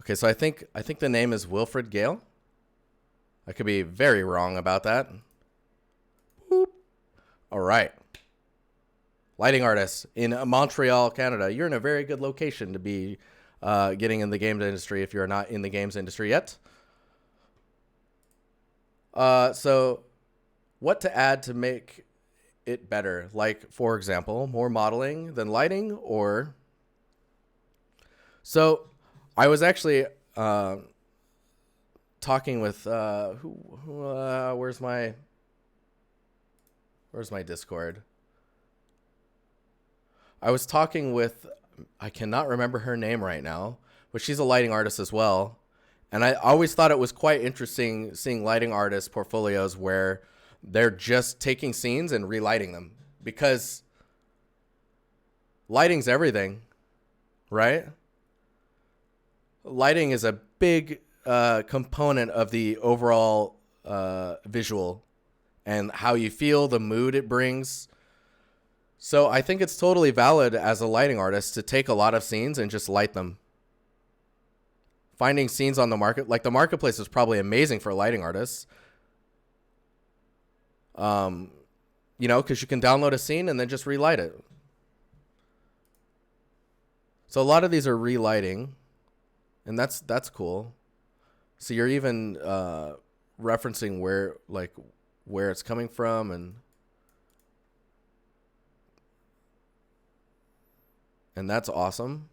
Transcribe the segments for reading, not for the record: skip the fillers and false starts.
Okay, so I think the name is Wilfried Galle. I could be very wrong about that. Boop. All right. Lighting artist in Montreal, Canada. You're in a very good location to be getting in the games industry if you're not in the games industry yet. So what to add to make it better? Like, for example, more modeling than lighting, or... So I was actually talking with where's my Discord? I was talking with, I cannot remember her name right now, but she's a lighting artist as well. And I always thought it was quite interesting seeing lighting artists portfolios where they're just taking scenes and relighting them, because lighting's everything, right? Lighting is a big component of the overall visual and how you feel, the mood it brings. So I think it's totally valid as a lighting artist to take a lot of scenes and just light them. Finding scenes on the market, like the marketplace is probably amazing for lighting artists. Because you can download a scene and then just relight it. So a lot of these are relighting, and that's cool. So you're even referencing where it's coming from, and that's awesome.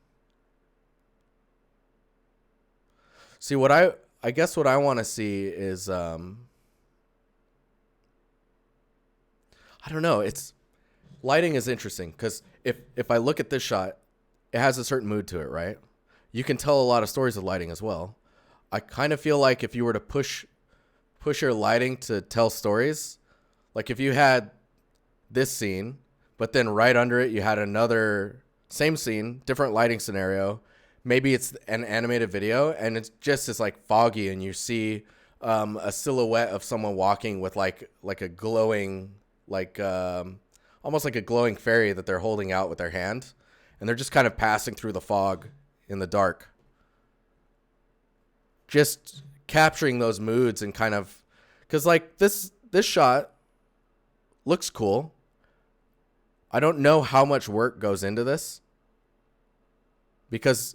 See, what I guess what I want to see is I don't know. It's lighting is interesting because if I look at this shot, it has a certain mood to it, right? You can tell a lot of stories with lighting as well. I kind of feel like if you were to push your lighting to tell stories, like if you had this scene, but then right under it you had another same scene, different lighting scenario. Maybe it's an animated video and it's just as like foggy, and you see a silhouette of someone walking with like a glowing, almost like a glowing fairy that they're holding out with their hand, and they're just kind of passing through the fog in the dark. Just capturing those moods and kind of, because like this shot looks cool. I don't know how much work goes into this, because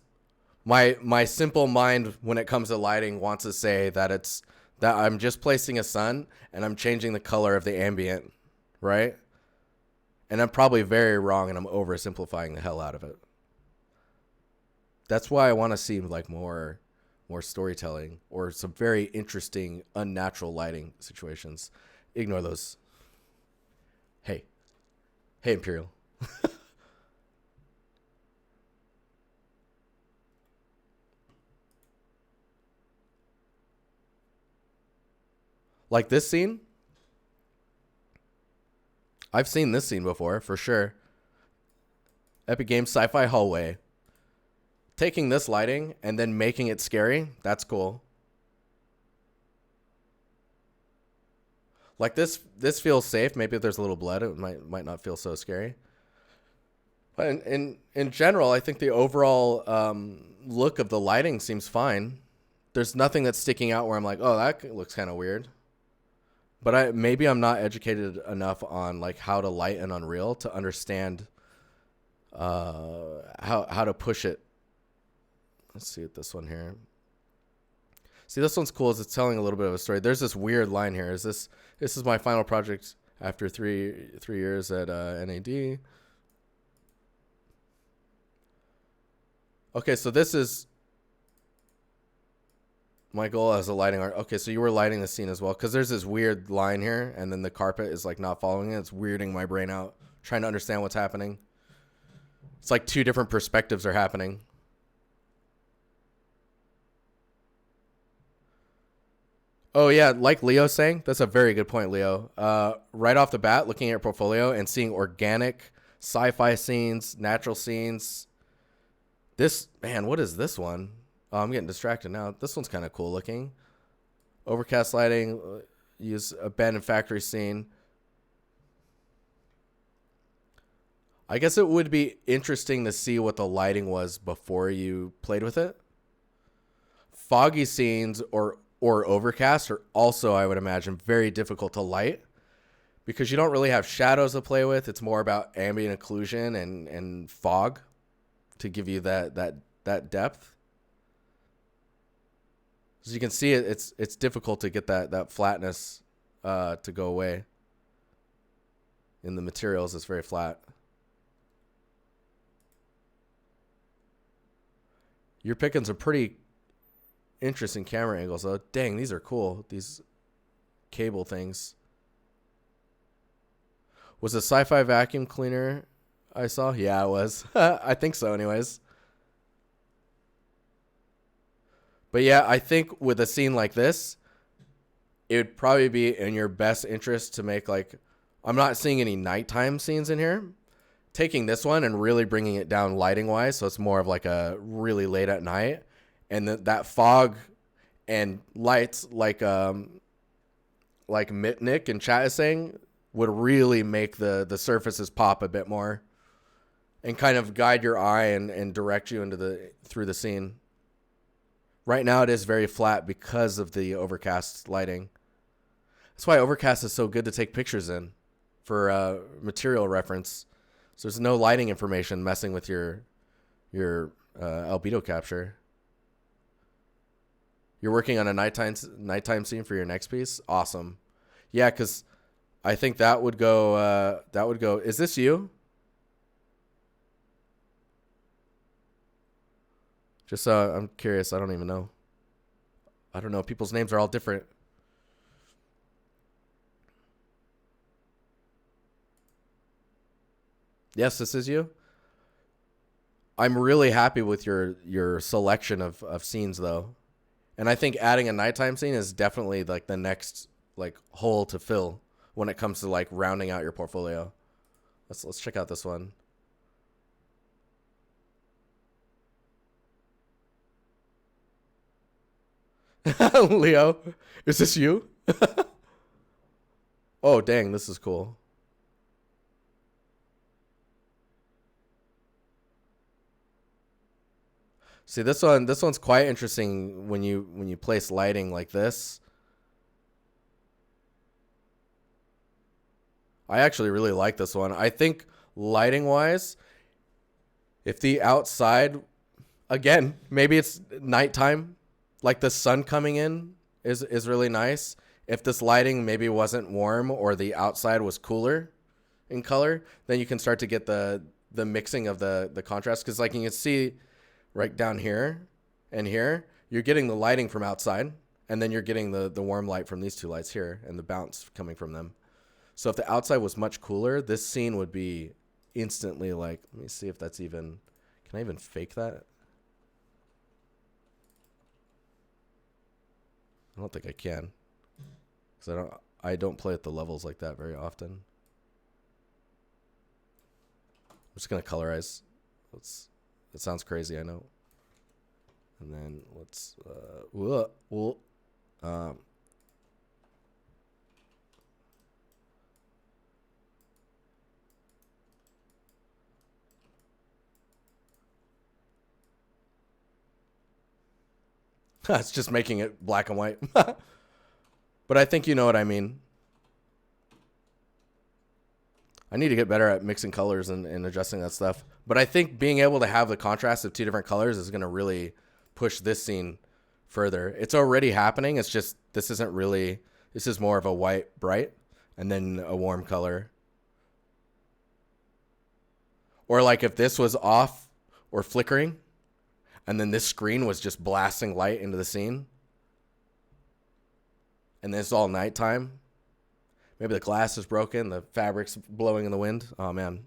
my simple mind when it comes to lighting wants to say that I'm just placing a sun and I'm changing the color of the ambient, right? And I'm probably very wrong, and I'm oversimplifying the hell out of it. That's why I want to see like more storytelling or some very interesting unnatural lighting situations. Ignore those. Hey Imperial. Like this scene, I've seen this scene before for sure. Epic Games Sci-Fi Hallway. Taking this lighting and then making it scary, that's cool. Like this feels safe. Maybe if there's a little blood, it might not feel so scary. But in general, I think the overall look of the lighting seems fine. There's nothing that's sticking out where I'm like, oh, that looks kind of weird. But maybe I'm not educated enough on like how to light in Unreal to understand how to push it. Let's see what this one here. See, this one's cool. It's telling a little bit of a story. There's this weird line here. This is my final project after three years at NAD. Okay, so this is my goal as a lighting art. Okay, so you were lighting the scene as well, because there's this weird line here, and then the carpet is like not following it. It's weirding my brain out, trying to understand what's happening. It's like two different perspectives are happening. Oh yeah, like Leo's saying, that's a very good point, Leo. Right off the bat, looking at your portfolio and seeing organic sci-fi scenes, natural scenes. What is this one? Oh, I'm getting distracted now. This one's kind of cool looking. Overcast lighting, use abandoned factory scene. I guess it would be interesting to see what the lighting was before you played with it. foggy scenes or overcast are also, I would imagine, very difficult to light because you don't really have shadows to play with. It's more about ambient occlusion and fog to give you that depth. As you can see, it's difficult to get that flatness to go away. In the materials, it's very flat. You're picking some pretty interesting camera angles, though. Dang, these are cool. These cable things. Was a sci-fi vacuum cleaner I saw? Yeah, it was. I think so, anyways. But yeah, I think with a scene like this, it would probably be in your best interest to make like, I'm not seeing any nighttime scenes in here. Taking this one and really bringing it down lighting wise, so it's more of like a really late at night, and that fog and lights like Mitnick and chat is saying would really make the surfaces pop a bit more, and kind of guide your eye and direct you into through the scene. Right now it is very flat because of the overcast lighting. That's why overcast is so good to take pictures in for material reference. So there's no lighting information messing with your albedo capture. You're working on a nighttime scene for your next piece? Awesome. Yeah, because I think that would go. Is this you? Just I'm curious. I don't even know. I don't know. People's names are all different. Yes, this is you. I'm really happy with your selection of scenes though. And I think adding a nighttime scene is definitely like the next like hole to fill when it comes to like rounding out your portfolio. Let's check out this one. Leo, is this you? Oh, dang, this is cool. See, this one's quite interesting when you place lighting like this. I actually really like this one. I think lighting wise, if the outside, again, maybe it's nighttime, like the sun coming in is really nice. If this lighting maybe wasn't warm or the outside was cooler in color, then you can start to get the mixing of the contrast. Because like you can see right down here and here, you're getting the lighting from outside, and then you're getting the warm light from these two lights here and the bounce coming from them. So if the outside was much cooler, this scene would be instantly like, let me see if that's even, can I even fake that? I don't think I can, because I don't play at the levels like that very often. I'm just gonna colorize. It sounds crazy, I know. And then let's it's just making it black and white. But I think you know what I mean. I need to get better at mixing colors and adjusting that stuff. But I think being able to have the contrast of two different colors is going to really push this scene further. It's already happening. It's just this is more of a white bright and then a warm color. Or like if this was off or flickering and then this screen was just blasting light into the scene. And then it's all nighttime. Maybe the glass is broken, the fabric's blowing in the wind. Oh, man.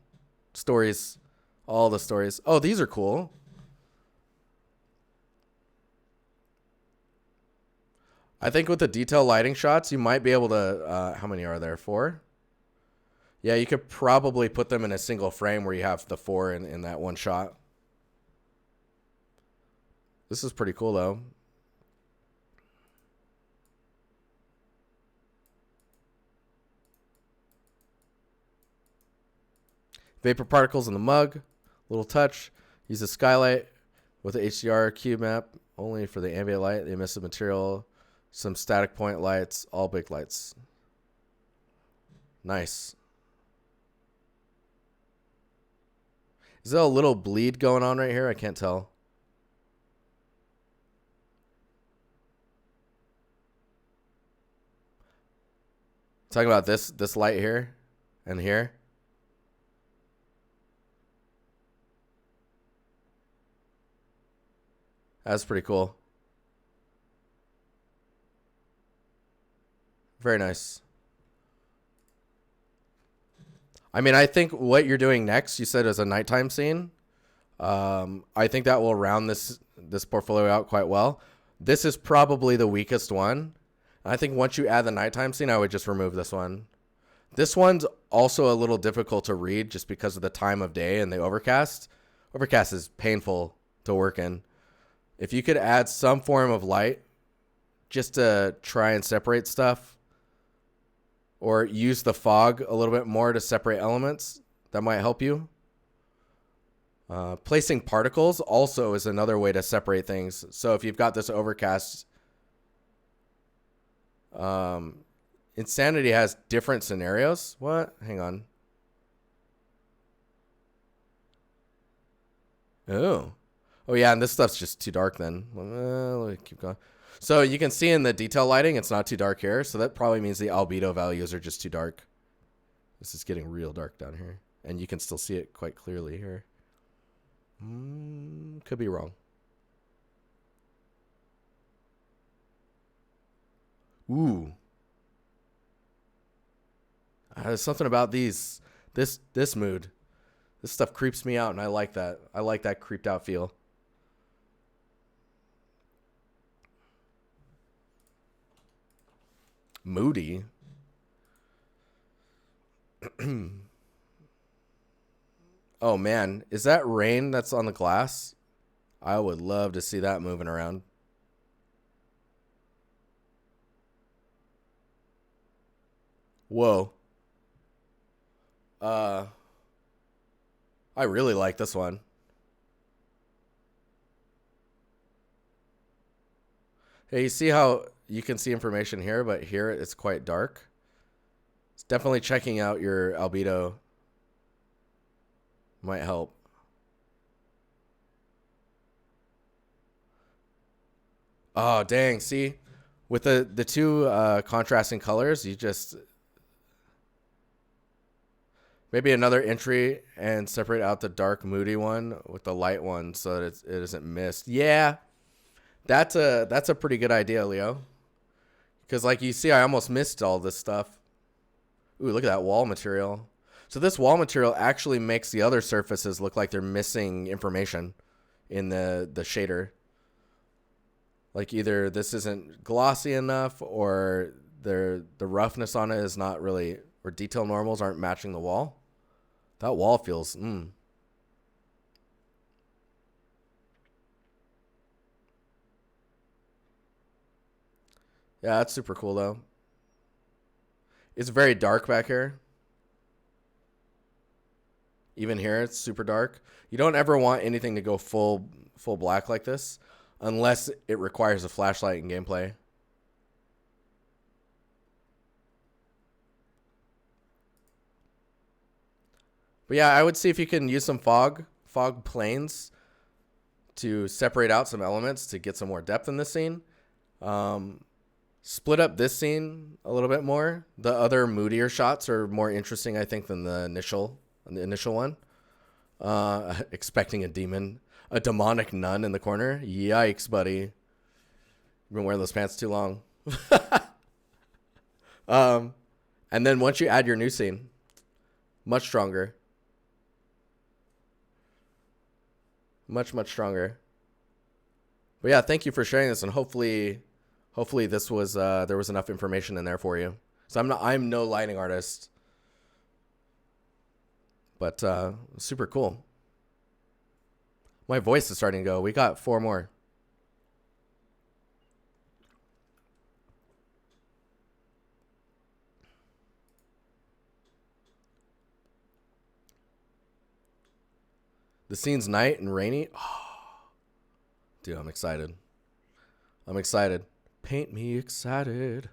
Stories. All the stories. Oh, these are cool. I think with the detail lighting shots, you might be able to... how many are there? 4? Yeah, you could probably put them in a single frame where you have the 4 in that one shot. This is pretty cool, though. Vapor particles in the mug. Little touch. Use a skylight with the HDR cube map. only for the ambient light, the emissive material, some static point lights, all big lights. Nice. Is there a little bleed going on right here? I can't tell. Talking about this light here and here. That's pretty cool. Very nice. I mean, I think what you're doing next, you said, is a nighttime scene. I think that will round this portfolio out quite well. This is probably the weakest one. I think once you add the nighttime scene, I would just remove this one. This one's also a little difficult to read just because of the time of day and the overcast. Overcast is painful to work in. If you could add some form of light just to try and separate stuff, or use the fog a little bit more to separate elements, that might help you. Placing particles also is another way to separate things. So if you've got this overcast, Insanity has different scenarios. What? Hang on. Oh yeah, and this stuff's just too dark then. Let me keep going. So you can see in the detail lighting, it's not too dark here. So that probably means the albedo values are just too dark. This is getting real dark down here. And you can still see it quite clearly here. Could be wrong. Ooh. There's something about this mood. This stuff creeps me out, and I like that. I like that creeped out feel. Moody. Oh man, is that rain that's on the glass? I would love to see that moving around. Whoa. I really like this one. Hey, you see how you can see information here, but here it's quite dark? It's definitely checking out your albedo might help. Oh, dang. See? With the two contrasting colors, you just... Maybe another entry and separate out the dark, moody one with the light one so that it isn't missed. Yeah, that's a pretty good idea, Leo. Because like you see, I almost missed all this stuff. Ooh, look at that wall material. So this wall material actually makes the other surfaces look like they're missing information in the shader. Like either this isn't glossy enough or the roughness on it is not really, or detail normals aren't matching the wall. That wall feels, Yeah, that's super cool though. It's very dark back here. Even here, it's super dark. You don't ever want anything to go full black like this unless it requires a flashlight in gameplay. But yeah, I would see if you can use some fog planes to separate out some elements to get some more depth in this scene. Split up this scene a little bit more. The other moodier shots are more interesting, I think, than the initial one. Expecting a demonic nun in the corner. Yikes, buddy. You've been wearing those pants too long. And then once you add your new scene, much stronger. Much stronger. But yeah, thank you for sharing this, and hopefully this was there was enough information in there for you. So I'm no lighting artist, but super cool. My voice is starting to go. We got 4 more. The scene's night and rainy. Oh, dude, I'm excited. I'm excited. Paint me excited.